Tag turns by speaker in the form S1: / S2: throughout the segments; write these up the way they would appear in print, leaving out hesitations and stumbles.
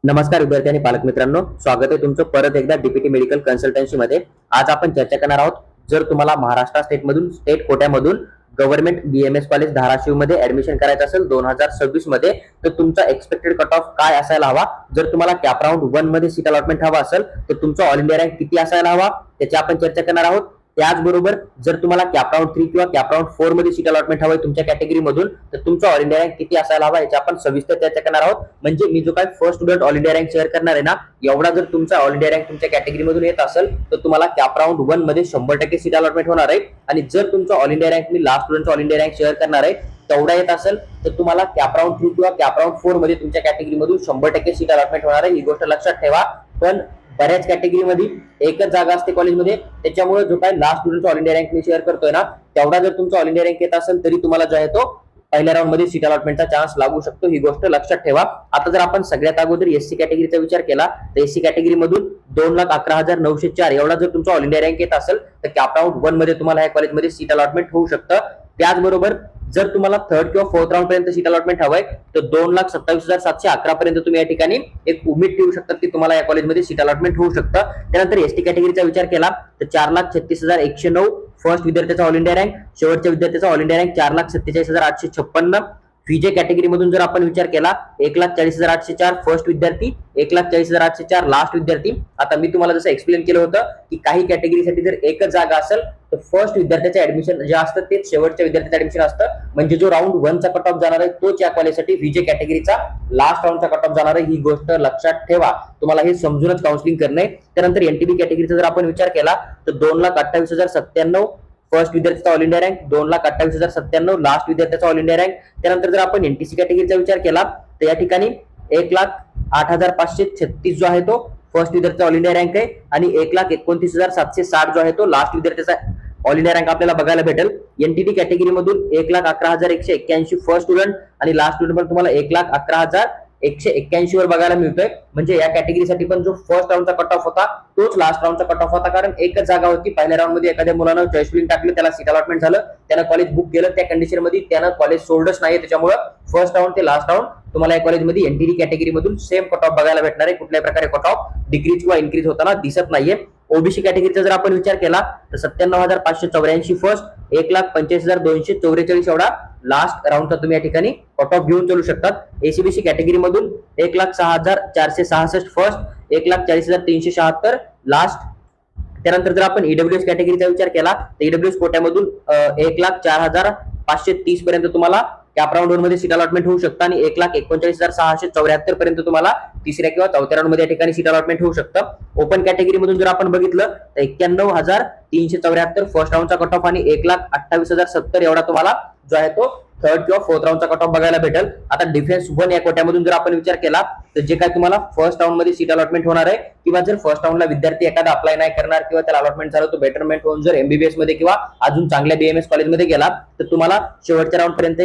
S1: नमस्कार विद्यार्थी आणि पालक मित्रांनो, स्वागत आहे तुमचं परत एकदा डीपीटी मेडिकल कन्सल्टन्सी मध्ये। आज आपण चर्चा करणार आहोत, जर तुम्हाला महाराष्ट्र स्टेटमधून स्टेट कोट्यामधून गव्हर्नमेंट बीएमएस कॉलेज धाराशिव मध्ये ऍडमिशन करायचं असेल 2026 मध्ये, तर तुमचा एक्सपेक्टेड कट ऑफ काय असायला हवा। जर तुम्हाला कॅप राऊंड 1 मध्ये सीट अलॉटमेंट हवा असेल तर तुमचा ऑल इंडिया रँक किती असायला हवा त्याची आपण चर्चा करणार आहोत। त्याचबरोबर जर तुम्हाला कॅप राऊंड 3 किंवा कॅप राऊंड 4 मध्ये सीट अलॉटमेंट हवंय तुमच्या कॅटेगरी मधून, तर तुमचा ऑल इंडिया रँक किती असायला हवा याची आपण सविस्तर चर्चा करणार आहोत। म्हणजे मी जो काय first student all India rank share करणार आहे ना, एवढा जर तुमचा ऑल इंडिया रँक तुमच्या कॅटेगरी मधून येत असेल तर तुम्हाला कॅप राऊंड 1 मध्ये 100% सीट अलॉटमेंट होणार आहे। आणि जर तुमचा ऑल इंडिया रँक मी last student all India rank share करणार आहे तेवढा येत असेल तर तुम्हाला कॅप राऊंड 3 किंवा कॅप राऊंड 4 मध्ये तुमच्या कॅटेगरी मधून 100% सीट अलॉटमेंट होणार आहे। ही गोष्ट लक्षात ठेवा। पण बऱ्याच कॅटेगरीमध्ये एकच जागा असते कॉलेजमध्ये, त्याच्यामुळे जो काय last student all India rank मी शेअर करतोय ना, तेवढा जर तुमचा ऑल इंडिया रँक येत असेल तरी तुम्हाला जो आहे तो पहिल्या राऊंड मध्ये सीट अलॉटमेंटचा चान्स लागू शकतो। ही गोष्ट लक्षात ठेवा। आता जर आपण सगळ्यात अगोदर एससी कॅटेगरीचा विचार केला तर एससी कॅटेगरी मधून 2,11,904 एवढा जर तुमचा ऑल इंडिया रँक येत असेल तर कॅप राऊंड 1 मध्ये तुम्हाला या कॉलेजमध्ये सीट अलॉटमेंट होऊ शकतं। त्याचबरोबर जर तुम्हाला थर्ड किंवा फोर्थ राऊंड पर्यंत सीट अलॉटमेंट हवंय तर 2,27,711 पर्यंत तुम्ही या ठिकाणी एक उमेद ठेवू शकता की तुम्हाला या कॉलेजमध्ये सीट अलॉटमेंट होऊ शकतं। त्यानंतर एसटी कॅटेगरीचा विचार केला तर 4,36,109 फर्स्ट विद्यार्थ्याचा ऑल इंडिया रँक, शेवटच्या विद्यार्थ्याचा ऑल इंडिया रँक 4,47,856। फीजे कॅटेगरी मधून जर आपण विचार केला 1,40,804 फर्स्ट विद्यार्थी, 1,40,804 लास्ट विद्यार्थी। आता मी तुम्हाला जसं एक्सप्लेन केलं होतं की काही कॅटेगरीसाठी जर एकच जागा असेल तर फर्स्ट विद्यार्थ्याचे ऍडमिशन जे असतं ते शेवटच्या विद्यार्थ्याचं ऍडमिशन असतं। म्हणजे जो राऊंड 1 चा कट ऑफ जाणार आहे तोच या कॉलेजसाठी व्हीजे कॅटेगरीचा लास्ट राऊंडचा कट ऑफ जाणार आहे। ही गोष्ट लक्षात ठेवा, तुम्हाला हे समजूनच काउन्सिलिंग करणे। त्यानंतर एनटीबी कॅटेगरीचा जर आपण विचार केला तर 2,28,097 फर्स्ट विद्यार्थ्याचा ऑल इंडिया रँक, 2,28,097 लास्ट विद्यार्थ्याचा ऑल इंडिया रँक। त्यानंतर जर आपण एनटीसी कॅटेगरीचा विचार केला तर या ठिकाणी 1,08,536 जो आहे तो फर्स्ट विद्यार्थ्याचा ऑल इंडिया रँक आहे आणि 1,29,760 जो आहे तो लास्ट विद्यार्थ्याचा ऑल इंडिया रँक आपल्याला बघायला भेटेल। एनटीटी कॅटेगरी मधून 1,11,181 फर्स्ट स्टुडंट आणि लास्ट स्टुडंट पण तुम्हाला 1,11,181 वर बघायला मिळतोय। म्हणजे या कॅटेगरीसाठी पण जो फर्स्ट राऊंडचा कट ऑफ होता तोच लास्ट राऊंडचा कट ऑफ होता, कारण एकच जागा होती। पहिल्या राऊंड मध्ये एखाद्या मुलानं चॉईस फिलिंग टाकलं, त्याला सीट अलॉटमेंट झालं, त्यानं कॉलेज बुक केलं, त्या कंडिशन मध्ये त्यानं कॉलेज सोडलंच नाही। त्याच्यामुळे फर्स्ट राऊंड ते लास्ट राऊंड तुम्हाला या कॉलेजमध्ये एनटीडी कॅटेगरी मधून सेम कट ऑफ बघायला भेटणार आहे। कुठल्याही प्रकारे कट ऑफ डिक्रीज किंवा इन्क्रीज होताना दिसत नाहीये। ओबीसी कॅटेगरीचा जर आपण विचार केला तर 97,584 फर्स्ट, 1,85,244 एवढा लास्ट राऊंडचा तुम्ही या ठिकाणी कट ऑफ घेऊन चालू शकतात। एसीबीसी कॅटेगरी मधून 1,06,466 फर्स्ट, 1,40,376 लास्ट। त्यानंतर जर आपण ईडब्ल्यूएस कॅटेगरीचा विचार केला तर ईडब्ल्यूएस कोट्यामधून 1,04,530 पर्यंत तुम्हाला कॅप राऊंड 1 मध्ये सीट अलॉटमेंट होऊ शकतं आणि 1,39,674 पर्यंत तुम्हाला तिसऱ्या किंवा चौथ्या राऊंड मध्ये या ठिकाणी सीट अलॉटमेंट होऊ शकतं। ओपन कॅटेगरी मधून जर आपण बघितलं तर 91,374 फर्स्ट राऊंडचा कट ऑफ आणि 1,28,070 एवढा तुम्हाला जो आहे तो थर्ड किंवा फोर्थ राऊंडचा कट ऑफ बघायला भेटेल। आता डिफेन्स 1 या कोट्यामधून जर आपण विचार केला तर जे काय तुम्हाला फर्स्ट राऊंड मध्ये सीट अलॉटमेंट होणार आहे, किंवा जर फर्स्ट राऊंडला विद्यार्थी एखादा अप्लाय नाही करणार किंवा त्याला अलॉटमेंट झालं तो बेटरमेंट होऊन जर एमबीबीएस मध्ये किंवा अजून चांगल्या बीएमएस कॉलेजमध्ये गेला तर तुम्हाला शेवटच्या राऊंड पर्यंत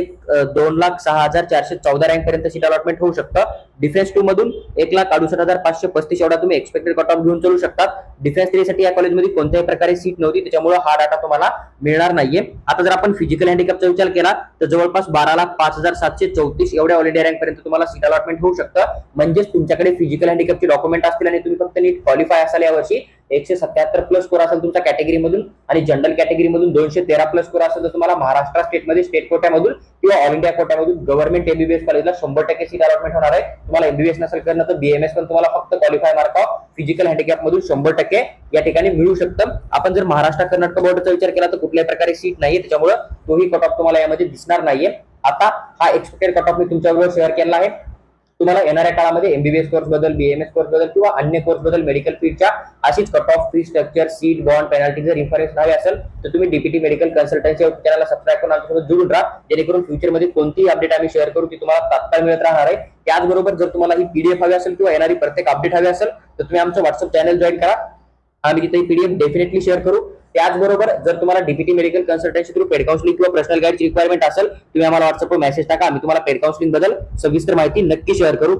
S1: 2,06,414 रँक पर्यंत सीट अलॉटमेंट होऊ शकतं। डिफेन्स 2 मधून 1,68,535 एवढा तुम्ही एक्सपेक्टेड कट ऑफ घेऊन चालू शकतात। डिफेन्स 3 साठी या कॉलेजमध्ये कोणत्याही प्रकारे सीट नव्हती, त्याच्यामुळे हा डाटा तुम्हाला मिळणार नाहीये। आता जर आपण फिजिकल हँडिकॅपचा विचार केला तर जवळपास 12,05,734 एवढ्या ऑल इंडिया रँक पर्यंत तुम्हाला सीट अलॉटमेंट होऊ शकतं। म्हणजेच तुमच्याकडे फिजिकल हँडिकॅपचे डॉक्युमेंट असतील आणि तुम्ही फक्त नीट क्वालिफाय असाल यावर्षी, 177 प्लस स्कोर असेल तुमच्या कॅटेगरी मधून आणि जनरल कॅटेगरी मधून 213 प्लस स्कोर असेल तर तुम्हाला महाराष्ट्र स्टेटमध्ये स्टेट कोट्यामधून किंवा ऑल इंडिया कोट्यामधून गव्हर्नमेंट एमबीबीएस कॉलेजला 100% सीट अलॉटमेंट होणार आहे। तुम्हाला एमबीबीएस नसेल करणं तर बीएमएस पण तुम्हाला फक्त qualify mark of physical handicap मधून 100% या ठिकाणी मिळू शकतं। आपण जर महाराष्ट्र कर्नाटक बोर्डचा विचार केला तर कुठल्याही प्रकारे सीट नाहीये, त्याच्यामुळे तोही कट ऑफ तुम्हाला यामध्ये दिसणार नाहीये। आता हा एक्सपेक्टेड कट ऑफ मी तुमच्याबरोबर शेअर केला आहे। तुम्हाला येणाऱ्या काळामध्ये एमबीबीएस कोर्स बद्दल, बीएमएस कोर्स बद्दल किंवा अन्य कोर्स बद्दल मेडिकल फील्डच्या अशीच cut off, fee structure, seat, bond, penalty जर इन्फॉर्मेशन हवी असेल तर तुम्ही डीपीटी मेडिकल कन्सल्टन्सी चॅनलला सबस्क्राईब करून आमच्यासोबत जोडून राहा, जेणेकरून फ्युचरमध्ये कोणतीही अपडेट आम्ही शेअर करू ती तुम्हाला तात्काळ मिळत राहणार आहे। त्याचबरोबर जर तुम्हाला ही पीडीएफ हवी असेल किंवा येणारी प्रत्येक अपडेट हवी असेल तर तुम्ही आमचं व्हॉट्सअप चॅनल जॉईन करा, आम्ही तिथे पीडीएफ डेफिनेटली शेअर करू। त्याचबरोबर जर तुम्हाला DPT medical consultancy through paid counselling किंवा पर्सनल गाईडची रिक्वायरमेंट असेल तुम्ही आम्हाला व्हॉट्सअपवर मेसेज टाका, आम्ही तुम्हाला पेड काउन्सिलिंग बद्दल सविस्तर माहिती नक्की शेअर करू।